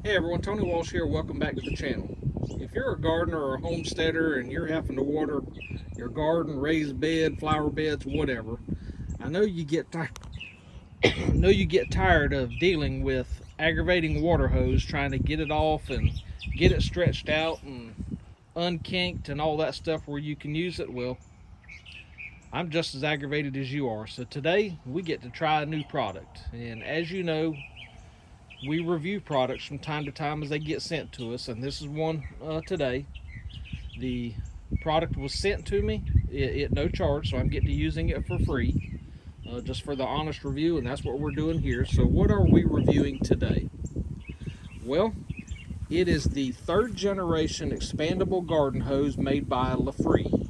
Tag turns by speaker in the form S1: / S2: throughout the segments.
S1: Hey everyone, Tony Walsh here. Welcome back to the channel. If you're a gardener or a homesteader and you're having to water your garden, raised bed, flower beds, whatever, I know you get tired of dealing with aggravating water hose, trying to get it off and get it stretched out and unkinked and all that stuff where you can use it. Well, I'm just as aggravated as you are. So today we get to try a new product, and as you know, we review products from time to time as they get sent to us, and this is one today. The product was sent to me at no charge, so I'm getting to using it for free, just for the honest review, and that's what we're doing here. So what are we reviewing today? Well, it is the third generation expandable garden hose made by Lefree.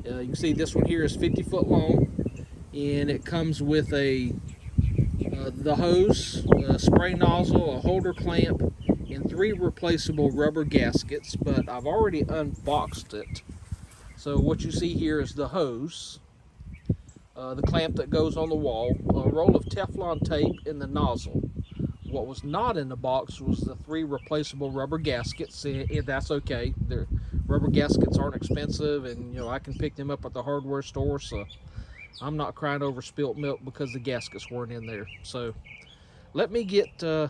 S1: You can see this one here is 50 foot long, and it comes with the hose, a spray nozzle, a holder clamp, and 3 replaceable rubber gaskets, but I've already unboxed it. So what you see here is the hose, the clamp that goes on the wall, a roll of Teflon tape, and the nozzle. What was not in the box was the 3 replaceable rubber gaskets, and that's okay. The rubber gaskets aren't expensive, and I can pick them up at the hardware store, so I'm not crying over spilt milk because the gaskets weren't in there. So let me get the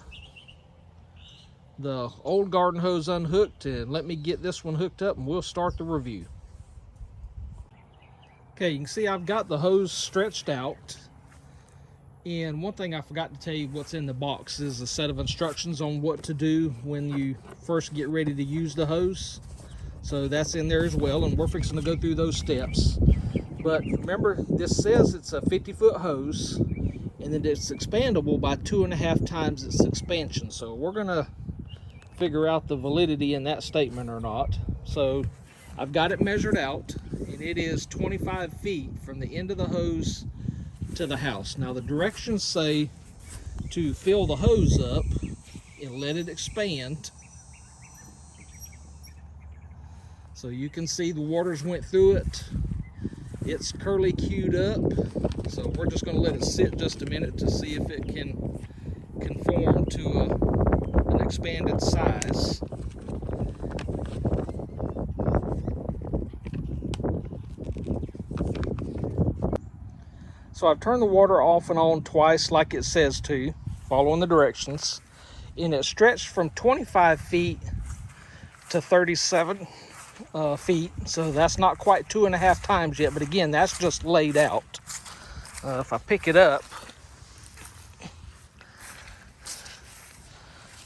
S1: old garden hose unhooked, and let me get this one hooked up, and we'll start the review. Okay, you can see I've got the hose stretched out, and one thing I forgot to tell you what's in the box is a set of instructions on what to do when you first get ready to use the hose. So that's in there as well, and we're fixing to go through those steps. But remember, this says it's a 50-foot hose, and then it's expandable by 2.5 times its expansion. So we're gonna figure out the validity in that statement or not. So I've got it measured out, and it is 25 feet from the end of the hose to the house. Now the directions say to fill the hose up and let it expand. So you can see the waters went through it. It's curly queued up. So we're just going to let it sit just a minute to see if it can conform to an expanded size. So I've turned the water off and on twice like it says to, following the directions. And it stretched from 25 feet to 37 feet. So that's not quite 2.5 times yet, but again, that's just laid out. If I pick it up,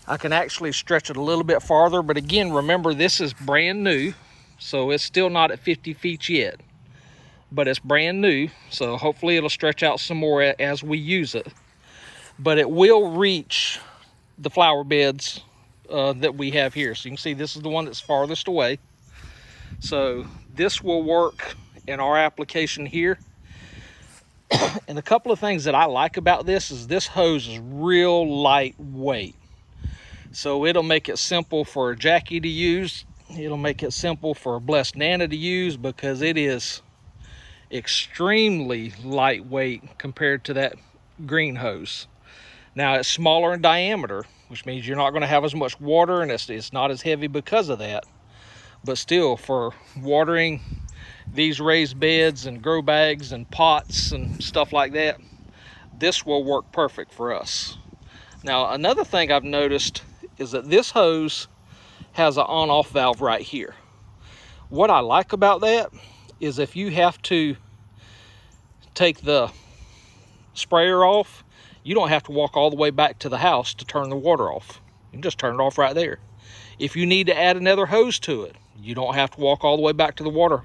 S1: I can actually stretch it a little bit farther, but again, remember this is brand new, so it's still not at 50 feet yet. But it's brand new, so hopefully it'll stretch out some more as we use it. But it will reach the flower beds that we have here. So you can see this is the one that's farthest away. So this will work in our application here. And a couple of things that I like about this is this hose is real lightweight. So it'll make it simple for Jackie to use. It'll make it simple for Blessed Nana to use, because it is extremely lightweight compared to that green hose. Now it's smaller in diameter, which means you're not going to have as much water, and it's not as heavy because of that. But still, for watering these raised beds and grow bags and pots and stuff like that, this will work perfect for us. Now another thing I've noticed is that this hose has an on-off valve right here. What I like about that is if you have to take the sprayer off, you don't have to walk all the way back to the house to turn the water off. You can just turn it off right there. If you need to add another hose to it, you don't have to walk all the way back to the water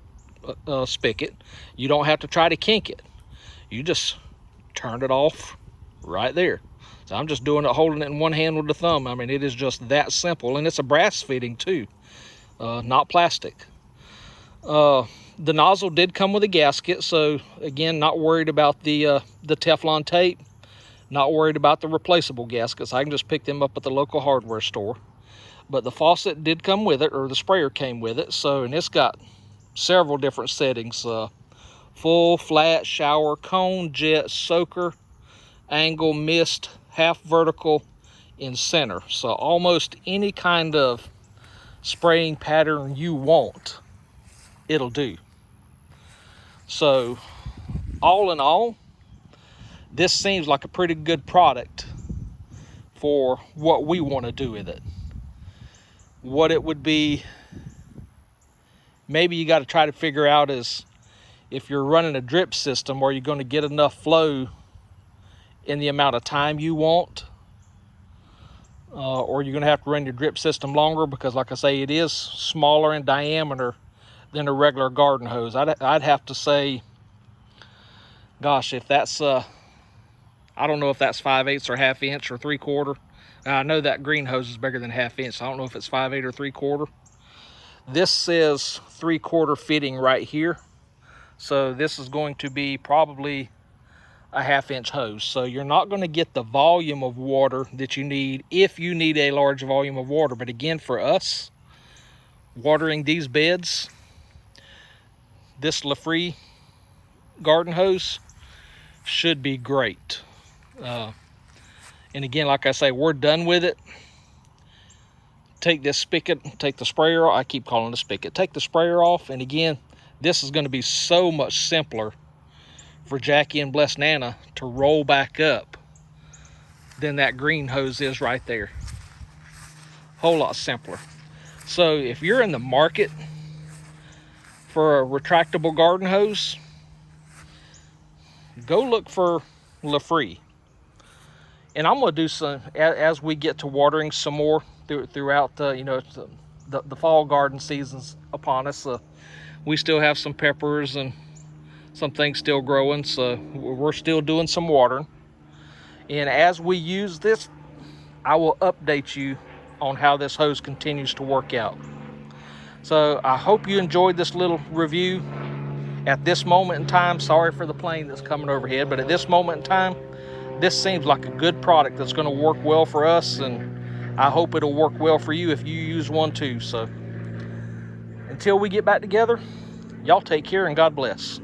S1: spigot. You don't have to try to kink it. You just turn it off right there. So I'm just doing it, holding it in one hand with the thumb. I mean, it is just that simple, and it's a brass fitting too, not plastic. The nozzle did come with a gasket, so again, not worried about the Teflon tape, not worried about the replaceable gaskets. I can just pick them up at the local hardware store. But the faucet did come with it, or the sprayer came with it. So, and it's got several different settings: full, flat, shower, cone, jet, soaker, angle, mist, half vertical, in center. So almost any kind of spraying pattern you want, it'll do. So all in all, this seems like a pretty good product for what we want to do with it. What it would be, maybe you got to try to figure out is if you're running a drip system, are you going to get enough flow in the amount of time you want? Or you're going to have to run your drip system longer, because like I say, it is smaller in diameter than a regular garden hose. I'd have to say, gosh, if that's I don't know if that's 5/8 or 1/2 inch or 3/4. I know that green hose is bigger than 1/2 inch, so I don't know if it's 5/8 or 3/4. This says 3/4 fitting right here, so this is going to be probably a 1/2 inch hose. So you're not going to get the volume of water that you need if you need a large volume of water. But again, for us watering these beds, this Lefree garden hose should be great. And again, like I say, we're done with it. Take this spigot, take the sprayer, I keep calling it a spigot, take the sprayer off, and again, this is going to be so much simpler for Jackie and Blessed Nana to roll back up than that green hose is right there. Whole lot simpler. So if you're in the market for a retractable garden hose, go look for Lefree. And I'm going to do some, as we get to watering some more throughout the fall garden season's upon us. We still have some peppers and some things still growing, so we're still doing some watering. And as we use this, I will update you on how this hose continues to work out. So I hope you enjoyed this little review. At this moment in time, sorry for the plane that's coming overhead, but at this moment in time, this seems like a good product that's going to work well for us, and I hope it'll work well for you if you use one too. So until we get back together, y'all take care and God bless.